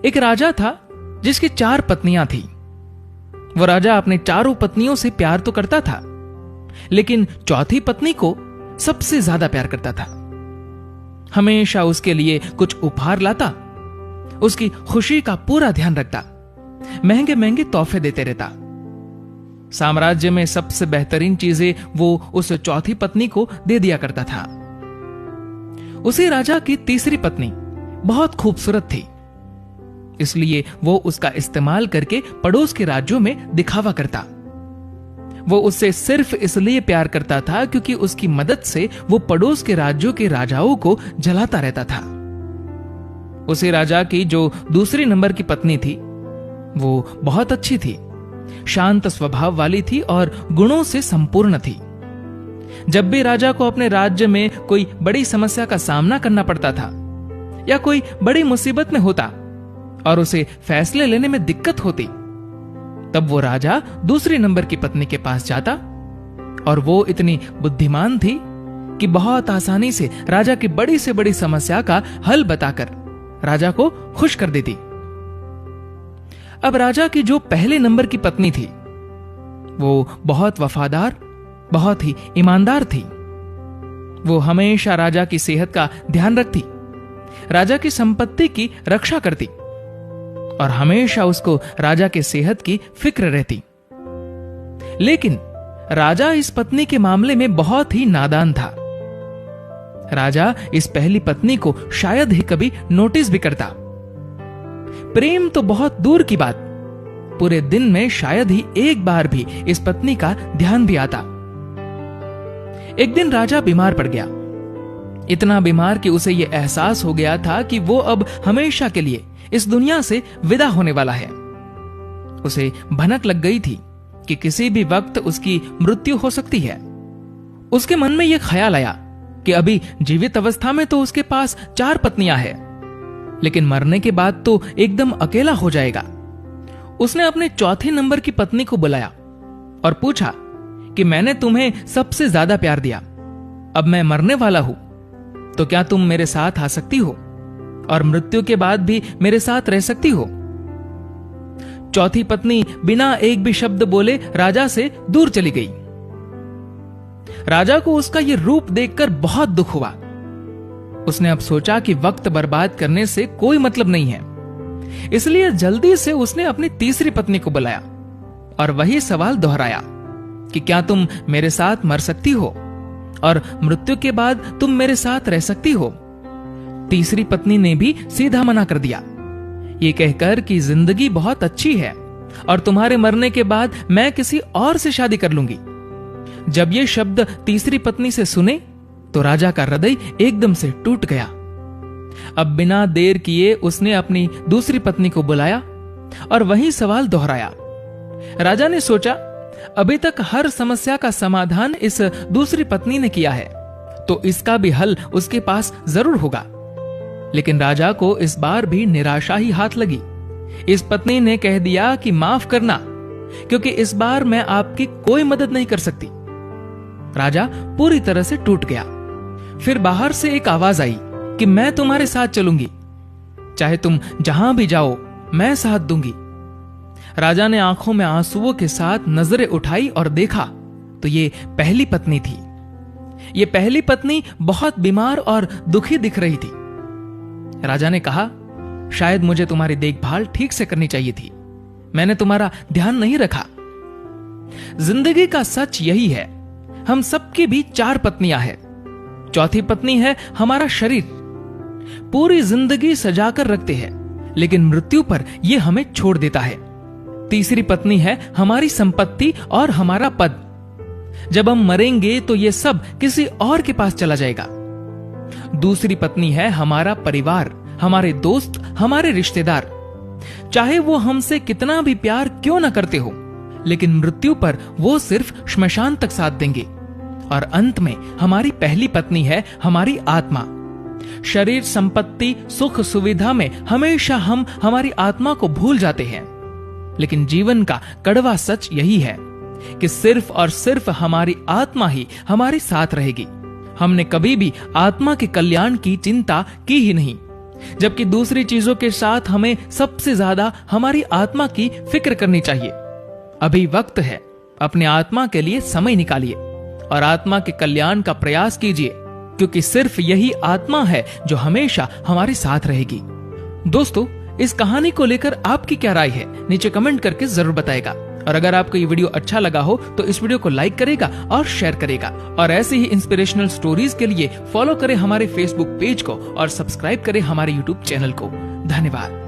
एक राजा था जिसकी 4 पत्नियां थी। वो राजा अपने चारों पत्नियों से प्यार तो करता था, लेकिन चौथी पत्नी को सबसे ज्यादा प्यार करता था। हमेशा उसके लिए कुछ उपहार लाता, उसकी खुशी का पूरा ध्यान रखता, महंगे महंगे तोहफे देते रहता। साम्राज्य में सबसे बेहतरीन चीजें वो उस चौथी पत्नी को दे दिया करता था। उसी राजा की तीसरी पत्नी बहुत खूबसूरत थी, इसलिए वो उसका इस्तेमाल करके पड़ोस के राज्यों में दिखावा करता। वो उससे सिर्फ इसलिए प्यार करता था क्योंकि उसकी मदद से वो पड़ोस के राज्यों के राजाओं को जलाता रहता था। उसी राजा की जो दूसरी नंबर की पत्नी थी, वो बहुत अच्छी थी, शांत स्वभाव वाली थी और गुणों से संपूर्ण थी। जब भी राजा को अपने राज्य में कोई बड़ी समस्या का सामना करना पड़ता था या कोई बड़ी मुसीबत में होता और उसे फैसले लेने में दिक्कत होती, तब वो राजा दूसरी नंबर की पत्नी के पास जाता और वो इतनी बुद्धिमान थी कि बहुत आसानी से राजा की बड़ी से बड़ी समस्या का हल बताकर राजा को खुश कर देती। अब राजा की जो पहले नंबर की पत्नी थी, वो बहुत वफादार, बहुत ही ईमानदार थी। वो हमेशा राजा की सेहत का ध्यान रखती, राजा की संपत्ति की रक्षा करती और हमेशा उसको राजा के सेहत की फिक्र रहती। लेकिन राजा इस पत्नी के मामले में बहुत ही नादान था। राजा इस पहली पत्नी को शायद ही कभी नोटिस भी करता। प्रेम तो बहुत दूर की बात, पूरे दिन में शायद ही एक बार भी इस पत्नी का ध्यान भी आता। एक दिन राजा बीमार पड़ गया, इतना बीमार कि उसे यह एहसास हो गया था कि वो अब हमेशा के लिए इस दुनिया से विदा होने वाला है। उसे भनक लग गई थी कि किसी भी वक्त उसकी मृत्यु हो सकती है। उसके मन में यह ख्याल आया कि अभी जीवित अवस्था में तो उसके पास 4 पत्नियां हैं, लेकिन मरने के बाद तो एकदम अकेला हो जाएगा। उसने अपने चौथे नंबर की पत्नी को बुलाया और पूछा कि मैंने तुम्हें सबसे ज्यादा प्यार दिया, अब मैं मरने वाला हूं, तो क्या तुम मेरे साथ आ सकती हो और मृत्यु के बाद भी मेरे साथ रह सकती हो? चौथी पत्नी बिना एक भी शब्द बोले राजा से दूर चली गई। राजा को उसका यह रूप देखकर बहुत दुख हुआ। उसने अब सोचा कि वक्त बर्बाद करने से कोई मतलब नहीं है, इसलिए जल्दी से उसने अपनी तीसरी पत्नी को बुलाया और वही सवाल दोहराया कि क्या तुम मेरे साथ मर सकती हो और मृत्यु के बाद तुम मेरे साथ रह सकती हो? तीसरी पत्नी ने भी सीधा मना कर दिया, ये कहकर कि जिंदगी बहुत अच्छी है और तुम्हारे मरने के बाद मैं किसी और से शादी कर लूंगी। जब ये शब्द तीसरी पत्नी से सुने तो राजा का हृदय एकदम से टूट गया। अब बिना देर किए उसने अपनी दूसरी पत्नी को बुलाया और वही सवाल दोहराया। राजा ने सोचा, अभी तक हर समस्या का समाधान इस दूसरी पत्नी ने किया है, तो इसका भी हल उसके पास जरूर होगा। लेकिन राजा को इस बार भी निराशा ही हाथ लगी। इस पत्नी ने कह दिया कि माफ करना, क्योंकि इस बार मैं आपकी कोई मदद नहीं कर सकती। राजा पूरी तरह से टूट गया। फिर बाहर से एक आवाज आई कि मैं तुम्हारे साथ चलूंगी, चाहे तुम जहां भी जाओ मैं साथ दूंगी। राजा ने आंखों में आंसुओं के साथ नजरें उठाई और देखा तो ये पहली पत्नी थी। ये पहली पत्नी बहुत बीमार और दुखी दिख रही थी। राजा ने कहा, शायद मुझे तुम्हारी देखभाल ठीक से करनी चाहिए थी, मैंने तुम्हारा ध्यान नहीं रखा। जिंदगी का सच यही है, हम सबकी भी 4 पत्नियां हैं। चौथी पत्नी है हमारा शरीर। पूरी जिंदगी सजाकर रखते हैं, लेकिन मृत्यु पर यह हमें छोड़ देता है। तीसरी पत्नी है हमारी संपत्ति और हमारा पद। जब हम मरेंगे तो यह सब किसी और के पास चला जाएगा। दूसरी पत्नी है हमारा परिवार, हमारे दोस्त, हमारे रिश्तेदार। चाहे वो हमसे कितना भी प्यार क्यों न करते हो, लेकिन मृत्यु पर वो सिर्फ श्मशान तक साथ देंगे। और अंत में हमारी पहली पत्नी है हमारी आत्मा। शरीर, संपत्ति, सुख सुविधा में हमेशा हम हमारी आत्मा को भूल जाते हैं, लेकिन जीवन का कड़वा सच यही है कि सिर्फ और सिर्फ हमारी आत्मा ही हमारे साथ रहेगी। हमने कभी भी आत्मा के कल्याण की चिंता की ही नहीं, जबकि दूसरी चीजों के साथ हमें सबसे ज्यादा हमारी आत्मा की फिक्र करनी चाहिए। अभी वक्त है, अपने आत्मा के लिए समय निकालिए और आत्मा के कल्याण का प्रयास कीजिए, क्योंकि सिर्फ यही आत्मा है जो हमेशा हमारे साथ रहेगी। दोस्तों, इस कहानी को लेकर आपकी क्या राय है, नीचे कमेंट करके जरूर बताएगा। और अगर आपको ये वीडियो अच्छा लगा हो तो इस वीडियो को लाइक करेगा और शेयर करेगा। और ऐसे ही इंस्पिरेशनल स्टोरीज के लिए फॉलो करें हमारे फेसबुक पेज को और सब्सक्राइब करें हमारे यूट्यूब चैनल को। धन्यवाद।